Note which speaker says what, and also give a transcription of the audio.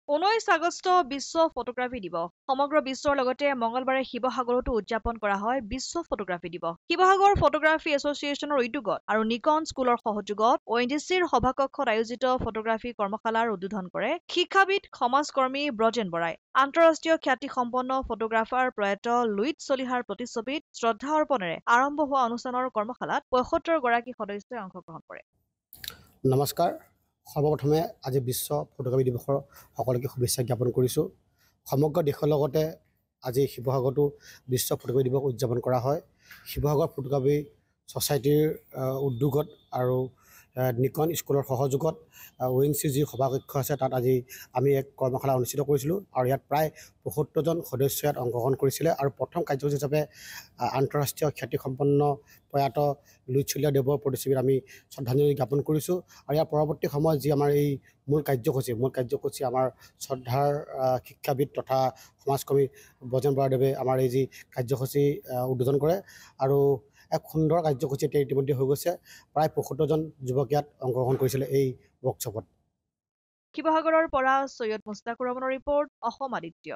Speaker 1: 19 আগষ্ট বিশ্ব photography দিৱস সমগ্ৰ বিশ্বৰ লগতে মঙলবাৰে শিৱসাগৰতো উদযাপন কৰা হয় বিশ্ব ফটোগ্ৰাফী দিৱস। শিৱসাগৰ ফটোগ্ৰাফী এছ'চিয়েশ্যনৰ উদ্যোগত আৰু নিকন স্কুলৰ সহযোগত ONGCৰ সভাকক্ষত আয়োজিত ফটোগ্ৰাফী কৰ্মশালাৰ উদ্বোধন কৰে শিক্ষাবিদ সমাজকৰ্মী ব্ৰজেন বৰাই। আন্তঃৰাষ্ট্ৰীয় খ্যাতিসম্পন্ন ফটোগ্ৰাফাৰ প্ৰয়াত লুইত চলিহাৰ প্ৰতিচ্ছবিত শ্ৰদ্ধা অৰ্পণেৰে আৰম্ভ হোৱা অনুষ্ঠানৰ কৰ্মশালাত ৭৫ গৰাকী সদস্যই অংশগ্ৰহণ কৰে।
Speaker 2: নমস্কাৰ। সৰ্বপ্ৰথমে আজি বিশ্ব ফটোগ্ৰাফী দিৱসৰ সকলোকে শুভেচ্ছা জ্ঞাপন কৰিছোঁ। সমগ্ৰ দেশৰ লগতে আজি শিৱসাগৰতো বিশ্ব ফটোগ্ৰাফী দিৱস উদযাপন কৰা হয়। শিৱসাগৰ ফটোগ্ৰাফী ছ'চাইটিৰ উদ্যোগত আৰু নিকন স্কুলৰ সহযোগত ONGC যি সভাকক্ষ আছে তাত আজি আমি এক কৰ্মশালা অনুষ্ঠিত কৰিছিলোঁ আৰু ইয়াত প্ৰায় ৭৫জন সদস্য ইয়াত অংশগ্ৰহণ কৰিছিলে আৰু প্ৰথম কাৰ্যসূচী হিচাপে আন্তঃৰাষ্ট্ৰীয় খ্যাতিসম্পন্ন প্ৰয়াত লুইত চলিহাদেৱৰ প্ৰতিচ্ছবিত আমি শ্ৰদ্ধাঞ্জলি জ্ঞাপন কৰিছোঁ। আৰু ইয়াৰ পৰৱৰ্তী সময়ত যি আমাৰ এই মূল কাৰ্যসূচী আমাৰ শ্ৰদ্ধাৰ শিক্ষাবিদ তথা সমাজকৰ্মী ব্ৰজেন বৰাদেৱে আমাৰ এই যি কাৰ্যসূচী উদ্বোধন কৰে আৰু এক সুন্দৰ কাৰ্যসূচী এতিয়া ইতিমধ্যে হৈ গৈছে। প্ৰায় ৭৫জন যুৱক ইয়াত অংশগ্ৰহণ কৰিছিলে এই ৱৰ্কশ্বপত।
Speaker 1: শিৱসাগৰৰ পৰা সৈয়দ মুস্তাকুৰ ৰহমানৰ ৰিপৰ্ট, অসম আদিত্য।